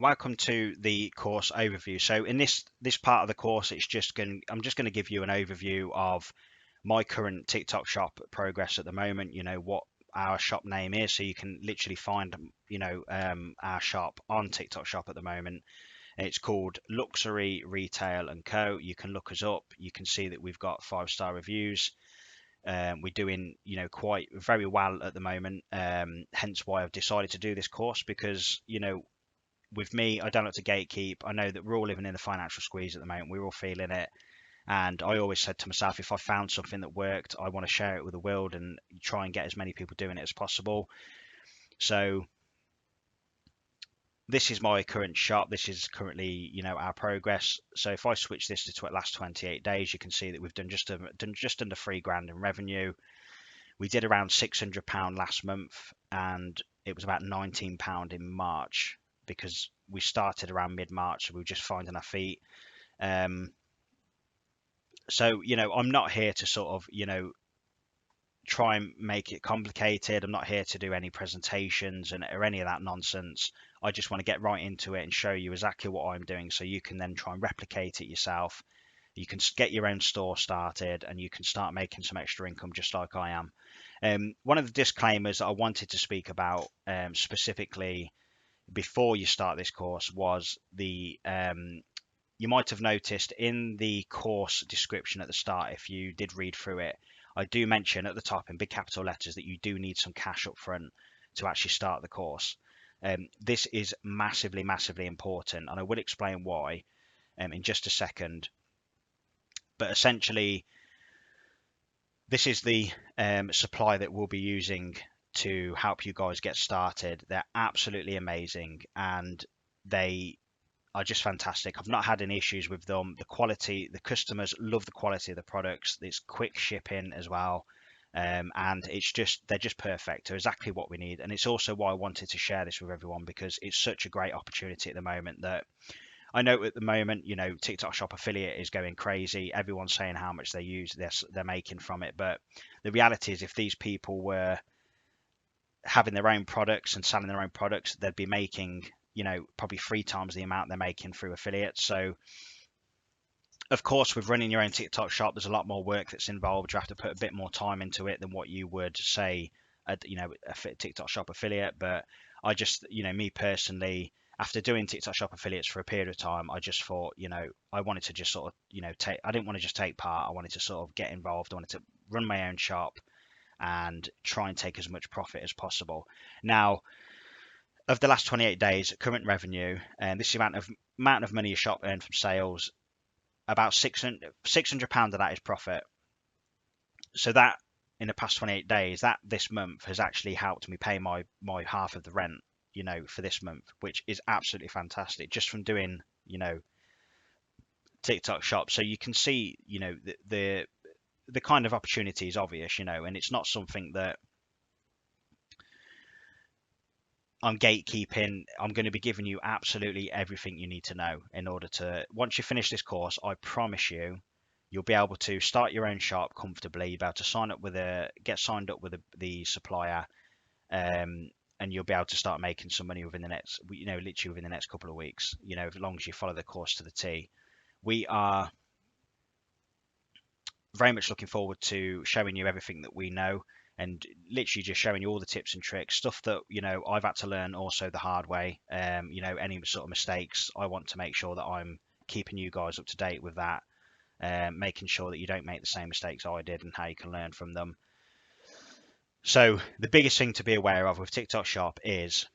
Welcome to the course overview. So in this part of the course, I'm just going to give you an overview of my current TikTok shop progress at the moment. You know what our shop name is, so you can literally find our shop on TikTok shop at the moment. It's called Luxury Retail and Co. You can look us up. You can see that we've got 5-star reviews. We're doing quite very well at the moment. Hence why I've decided to do this course, because with me, I don't like to gatekeep. I know that we're all living in the financial squeeze at the moment. We're all feeling it. And I always said to myself, if I found something that worked, I want to share it with the world and try and get as many people doing it as possible. So this is my current shop. This is currently, our progress. So if I switch this to last 28 days, you can see that we've done just under £3,000 in revenue. We did around £600 last month, and it was about £19 in March, because we started around mid-March, so we were just finding our feet. So I'm not here to sort of try and make it complicated. I'm not here to do any presentations or any of that nonsense. I just want to get right into it and show you exactly what I'm doing, so you can then try and replicate it yourself. You can get your own store started, and you can start making some extra income just like I am. One of the disclaimers that I wanted to speak about specifically before you start this course was you might have noticed in the course description at the start, if you did read through it, I do mention at the top in big capital letters that you do need some cash up front to actually start the course. This is massively, massively important, and I will explain why in just a second. But essentially, this is the supply that we'll be using to help you guys get started. They're absolutely amazing, and they are just fantastic. I've not had any issues with them. The quality, the customers love the quality of the products. It's quick shipping as well. And they're just perfect. They're exactly what we need. And it's also why I wanted to share this with everyone, because it's such a great opportunity at the moment. That I know at the moment, TikTok Shop affiliate is going crazy. Everyone's saying how much they're making from it. But the reality is, if these people were having their own products and selling their own products, they'd be making probably 3 times the amount they're making through affiliates. So of course, with running your own TikTok shop, there's a lot more work that's involved. You have to put a bit more time into it than what you would say at a TikTok shop affiliate. But I just, me personally, after doing TikTok shop affiliates for a period of time, I just thought, I wanted to just sort of, I didn't want to just take part. I wanted to sort of get involved. I wanted to run my own shop and try and take as much profit as possible. Now, of the last 28 days, current revenue, and this is the amount of money your shop earned from sales, about £600 of that is profit. So that in the past 28 days, that this month has actually helped me pay my half of the rent, for this month, which is absolutely fantastic, just from doing, TikTok shop. So you can see, the kind of opportunity is obvious, and it's not something that I'm gatekeeping. I'm going to be giving you absolutely everything you need to know in order to, once you finish this course, I promise you'll be able to start your own shop comfortably. You'll be able to get signed up with the supplier, and you'll be able to start making some money within the next, literally within the next couple of weeks, as long as you follow the course to the T. We are very much looking forward to showing you everything that we know, and literally just showing you all the tips and tricks, stuff that I've had to learn also the hard way. Any sort of mistakes, I want to make sure that I'm keeping you guys up to date with that, making sure that you don't make the same mistakes I did and how you can learn from them. So the biggest thing to be aware of with TikTok Shop is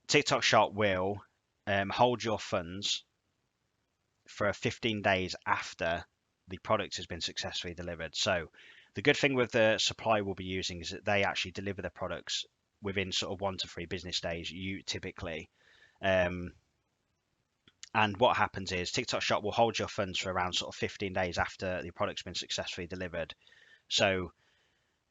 TikTok Shop will hold your funds for 15 days after the product has been successfully delivered. So the good thing with the supply we'll be using is that they actually deliver the products within sort of 1 to 3 business days, you typically. And what happens is TikTok Shop will hold your funds for around sort of 15 days after the product's been successfully delivered. So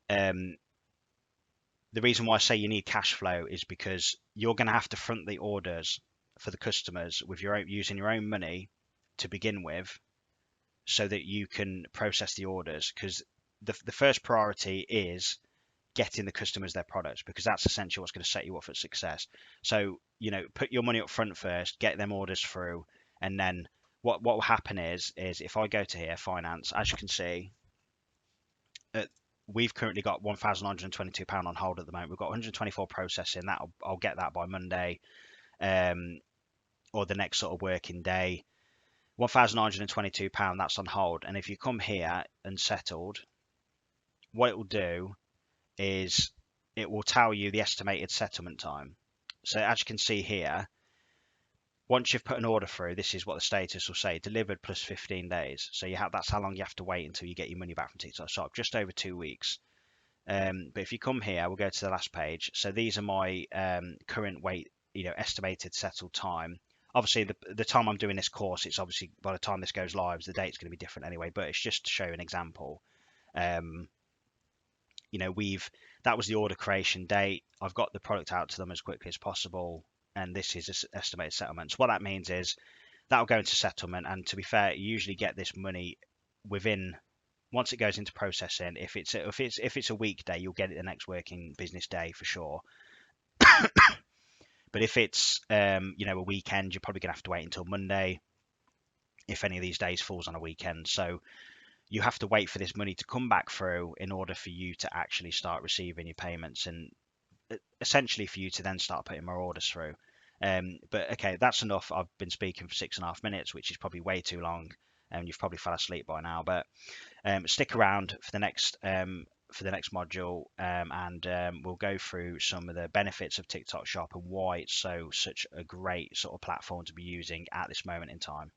the reason why I say you need cash flow is because you're going to have to front the orders for the customers with using your own money to begin with, so that you can process the orders, because the first priority is getting the customers their products, because that's essentially what's going to set you up for success. So, put your money up front first, get them orders through, and then what will happen is if I go to here, finance, as you can see, uh, we've currently got £1,922 on hold at the moment. We've got 124 processing. I'll get that by Monday, or the next sort of working day. £1,922, that's on hold. And if you come here and settled, what it will do is it will tell you the estimated settlement time. So as you can see here, once you've put an order through, this is what the status will say: delivered plus 15 days. So that's how long you have to wait until you get your money back from TikTok Shop, just over 2 weeks. But if you come here, we'll go to the last page. So these are my current wait, estimated settled time. Obviously, the time I'm doing this course, it's obviously by the time this goes live, the date's going to be different anyway. But it's just to show an example. That was the order creation date. I've got the product out to them as quickly as possible, and this is estimated settlement. So what that means is that'll go into settlement, and to be fair, you usually get this money within, once it goes into processing. If it's a weekday, you'll get it the next working business day for sure. But if it's a weekend, you're probably gonna have to wait until Monday if any of these days falls on a weekend. So you have to wait for this money to come back through in order for you to actually start receiving your payments, and essentially for you to then start putting more orders through. But okay, that's enough. I've been speaking for 6.5 minutes, which is probably way too long, and you've probably fell asleep by now. But stick around for the next module, and we'll go through some of the benefits of TikTok Shop and why it's such a great sort of platform to be using at this moment in time.